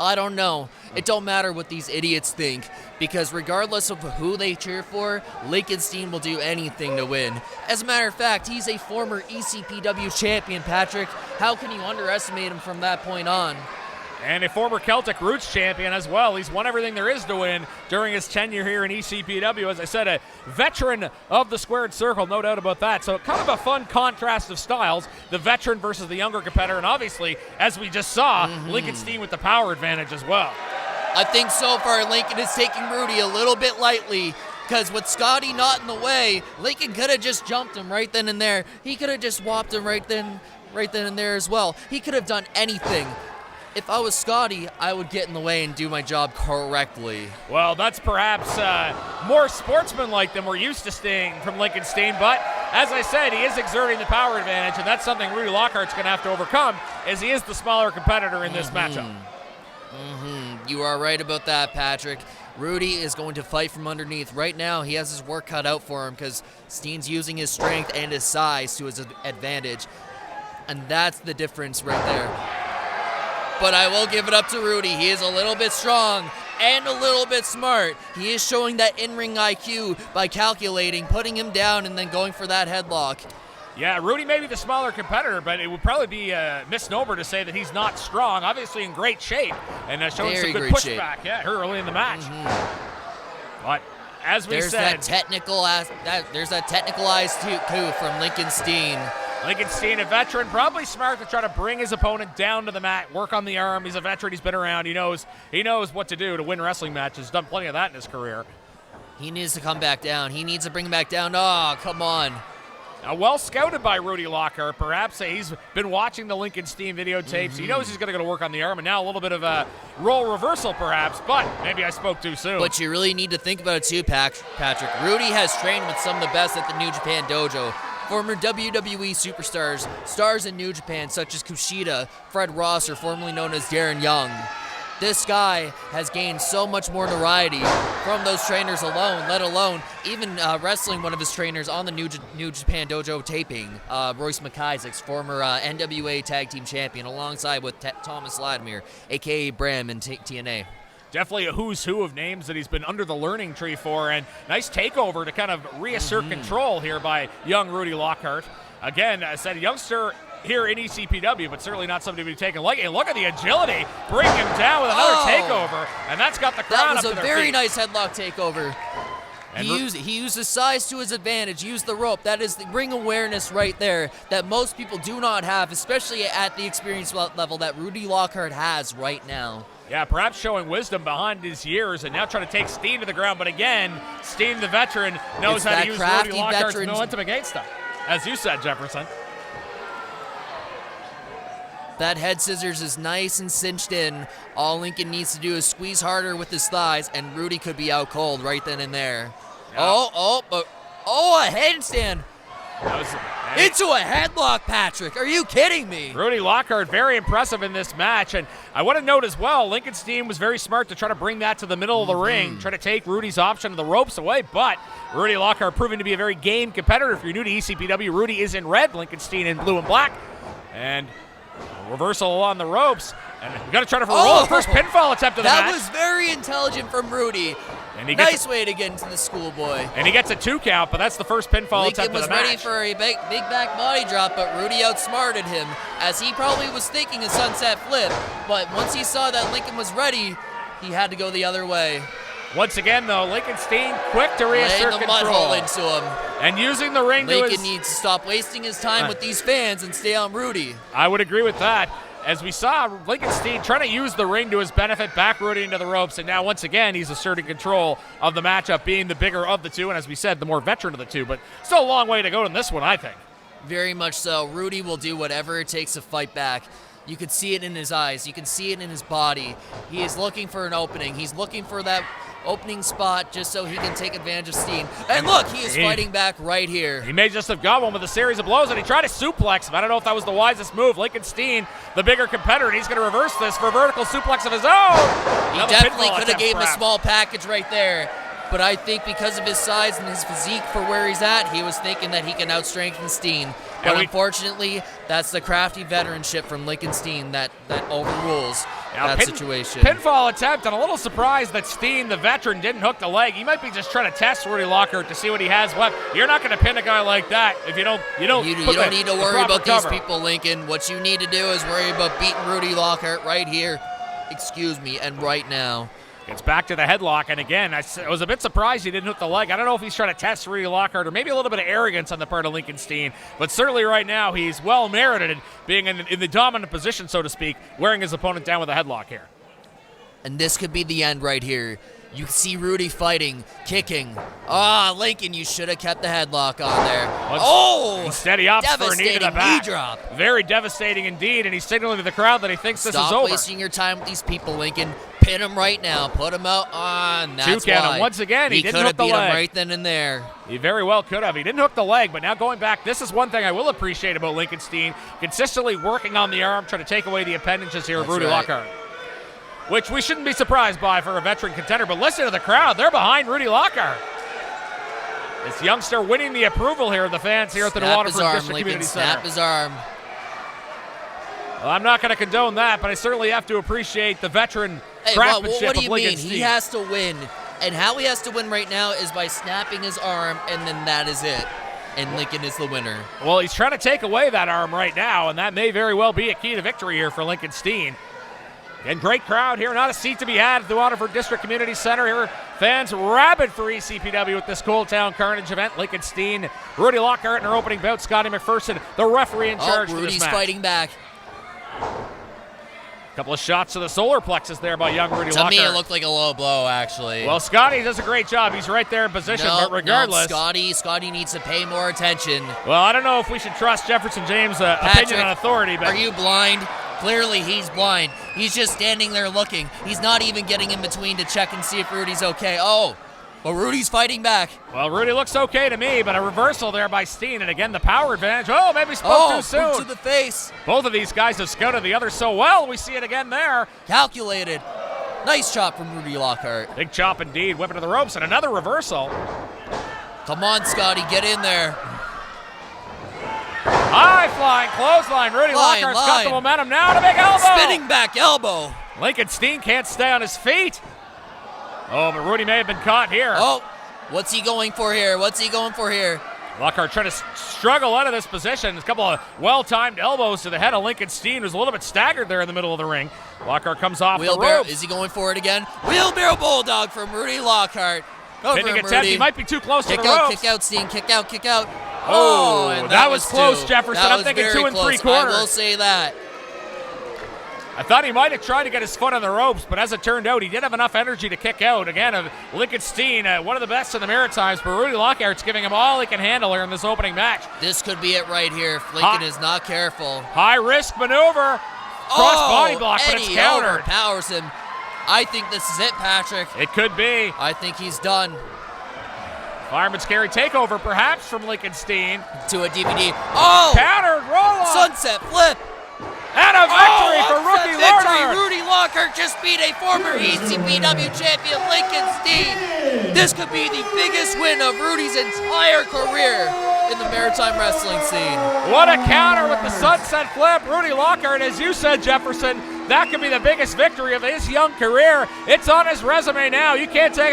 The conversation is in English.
I don't know. It don't matter what these idiots think, because regardless of who they cheer for, Steen will do anything to win. As a matter of fact, he's a former ECPW champion, Patrick. How can you underestimate him from that point on? And a former Celtic Roots champion as well. He's won everything there is to win during his tenure here in ECPW. As I said, a veteran of the squared circle, no doubt about that. So kind of a fun contrast of styles, the veteran versus the younger competitor. And obviously, as we just saw, Steen with the power advantage as well. I think so far Lincoln is taking Rudy a little bit lightly, because with Scotty not in the way, Lincoln could have just jumped him right then and there. He could have just whopped him right then and there as well. He could have done anything. If I was Scotty, I would get in the way and do my job correctly. Well, that's perhaps more sportsmanlike than we're used to seeing from Steen, but as I said, he is exerting the power advantage, and that's something Rudy Lockhart's going to have to overcome, as he is the smaller competitor in this matchup. You are right about that, Patrick. Rudy is going to fight from underneath. Right now, he has his work cut out for him because Steen's using his strength and his size to his advantage, and that's the difference right there. But I will give it up to Rudy. He is a little bit strong and a little bit smart. He is showing that in-ring IQ by calculating, putting him down, and then going for that headlock. Yeah, Rudy may be the smaller competitor, but it would probably be a misnomer to say that he's not strong. Obviously in great shape and showing some good pushback early in the match. But as we said, there's that technical eyes too from Steen. Steen, a veteran, probably smart to try to bring his opponent down to the mat, work on the arm. He's a veteran. He's been around. He knows what to do to win wrestling matches. He's done plenty of that in his career. He needs to come back down. He needs to bring him back down. Oh, come on. Well scouted by Rudy Lockhart, perhaps. He's been watching the Steen videotapes. He knows he's going to go to work on the arm, and now a little bit of a role reversal, perhaps. But maybe I spoke too soon. But you really need to think about it too, Patrick. Rudy has trained with some of the best at the New Japan Dojo. Former WWE superstars, stars in New Japan such as Kushida, Fred Rosser, formerly known as Darren Young. This guy has gained so much more notoriety from those trainers alone, let alone even wrestling one of his trainers on the New Japan Dojo taping, Royce McIsaacs, former NWA Tag Team Champion, alongside with Thomas Latimer, a.k.a. Bram in TNA. Definitely a who's who of names that he's been under the learning tree for, and nice takeover to kind of reassert control here by young Rudy Lockhart. Again, I said a youngster here in ECPW, but certainly not somebody to be taken lightly. And look at the agility, bring him down with another takeover, and that's got the crowd up to their feet. That was a very nice headlock takeover. He used his size to his advantage, used the rope. That is the ring awareness right there that most people do not have, especially at the experience level that Rudy Lockhart has right now. Yeah, perhaps showing wisdom behind his years and now trying to take Steen to the ground. But again, Steen, the veteran, knows how to use Rudy Lockhart's momentum against him. As you said, Jefferson. That head scissors is nice and cinched in. All Lincoln needs to do is squeeze harder with his thighs, and Rudy could be out cold right then and there. Yeah. A handstand. Into a headlock, Patrick. Are you kidding me? Rudy Lockhart, very impressive in this match. And I want to note as well, Steen was very smart to try to bring that to the middle of the ring, try to take Rudy's option of the ropes away. But Rudy Lockhart proving to be a very game competitor. If you're new to ECPW, Rudy is in red, Steen in blue and black. And reversal on the ropes. And we got to try to roll the first pinfall attempt of the match. That was very intelligent from Rudy. And nice way to get into the schoolboy. And he gets a 2 count, but that's the first pinfall attempt of the match. Lincoln was ready for a big back body drop, but Rudy outsmarted him, as he probably was thinking a sunset flip. But once he saw that Lincoln was ready, he had to go the other way. Once again, though, Steen quick to reassert control. Laying the mud hole into him. And using the ring Lincoln needs to stop wasting his time with these fans and stay on Rudy. I would agree with that. As we saw, Steen trying to use the ring to his benefit, back Rudy into the ropes, and now once again he's asserting control of the matchup, being the bigger of the two, and as we said, the more veteran of the two, but still a long way to go in this one, I think. Very much so. Rudy will do whatever it takes to fight back. You can see it in his eyes. You can see it in his body. He is looking for an opening. He's looking for that opening spot just so he can take advantage of Steen. And look, he is fighting back right here. He may just have got one with a series of blows, and he tried to suplex him. I don't know if that was the wisest move. Steen, the bigger competitor, and he's going to reverse this for a vertical suplex of his own. He definitely could have gave him a small package right there. but I think because of his size and his physique for where he's at, he was thinking that he can outstrength Steen. But unfortunately, that's the crafty veteranship from Lincoln Steen that overrules that situation. Pinfall attempt, and a little surprised that Steen, the veteran, didn't hook the leg. He might be just trying to test Rudy Lockhart to see what he has left. You're not going to pin a guy like that if you don't need to worry about these people, Lincoln. What you need to do is worry about beating Rudy Lockhart right here, and right now. Gets back to the headlock, and again, I was a bit surprised he didn't hook the leg. I don't know if he's trying to test Rudy Lockhart or maybe a little bit of arrogance on the part of Lincoln Steen, but certainly right now he's well merited being in the dominant position, so to speak, wearing his opponent down with a headlock here. And this could be the end right here. You can see Rudy fighting, kicking. Lincoln, you should have kept the headlock on there. Instead he opts for a knee to the back. Knee drop. Very devastating indeed, and he's signaling to the crowd that he thinks this is over. Stop wasting your time with these people, Lincoln. Pin him right now. Put him out on. That's why. Once again, he didn't hook the leg. He could have beat him right then and there. He very well could have. He didn't hook the leg, but now going back, this is one thing I will appreciate about Lincoln Steen. Consistently working on the arm, trying to take away the appendages here of Rudy Lockhart. Which we shouldn't be surprised by for a veteran contender. But listen to the crowd. They're behind Rudy Lockhart. This youngster winning the approval here of the fans here at the Waterford District Community Center. Snap his arm. Well, I'm not going to condone that, but I certainly have to appreciate the veteran craftsmanship what do you of Lincoln mean? Steen. He has to win. And how he has to win right now is by snapping his arm, and then that is it. And Lincoln is the winner. Well, he's trying to take away that arm right now, and that may very well be a key to victory here for Lincoln Steen. And great crowd here, not a seat to be had at the Waterford District Community Center. Here, fans rabid for ECPW at this Cold Town Carnage event. Lincoln Steen, Rudy Lockhart in our opening bout, Scotty McPherson, the referee in charge for this Rudy's match. fighting back. A couple of shots to the solar plexus there by young Rudy Lockhart. To me, it looked like a low blow, actually. Well, Scotty does a great job. He's right there in position, but regardless. Scotty needs to pay more attention. Well, I don't know if we should trust Jefferson James' opinion on authority. But are you blind? Clearly, he's blind. He's just standing there looking. He's not even getting in between to check and see if Rudy's okay. But Rudy's fighting back. Well, Rudy looks okay to me, but a reversal there by Steen. And again, the power advantage. Maybe spoke too soon. Boot to the face. Both of these guys have scouted the other so well. We see it again there. Calculated. Nice chop from Rudy Lockhart. Big chop indeed. Whipping to the ropes and another reversal. Come on, Scotty. Get in there. High flying clothesline. Rudy Lockhart's got the momentum now to make elbow. Spinning back elbow. Lincoln Steen can't stay on his feet. But Rudy may have been caught here. What's he going for here? Lockhart trying to struggle out of this position. A couple of well-timed elbows to the head of Lincoln Steen, who's a little bit staggered there in the middle of the ring. Lockhart comes off the ropes. Is he going for it again? Wheelbarrow Bulldog from Rudy Lockhart. Pinning attempt. He might be too close to the ropes. Kick out, Steen. Kick out. And that was close, Jefferson. I'm thinking 2 3/4. I will say that. I thought he might have tried to get his foot on the ropes, but as it turned out, he did have enough energy to kick out. Again, Lincoln Steen, one of the best in the Maritimes, but Rudy Lockhart's giving him all he can handle here in this opening match. This could be it right here if Lincoln is not careful. High-risk maneuver. Cross body block, but it's countered. Overpowers him. I think this is it, Patrick. It could be. I think he's done. Fireman's carry takeover, perhaps, from Lincoln Steen. To a DVD. Countered, roll on. Sunset flip. And a victory for Rudy Lockhart. Rudy Lockhart just beat a former ECPW champion, Lincoln Steen. This could be the biggest win of Rudy's entire career in the maritime wrestling scene. What a counter with the sunset flip. Rudy Lockhart, as you said, Jefferson, that could be the biggest victory of his young career. It's on his resume now. You can't take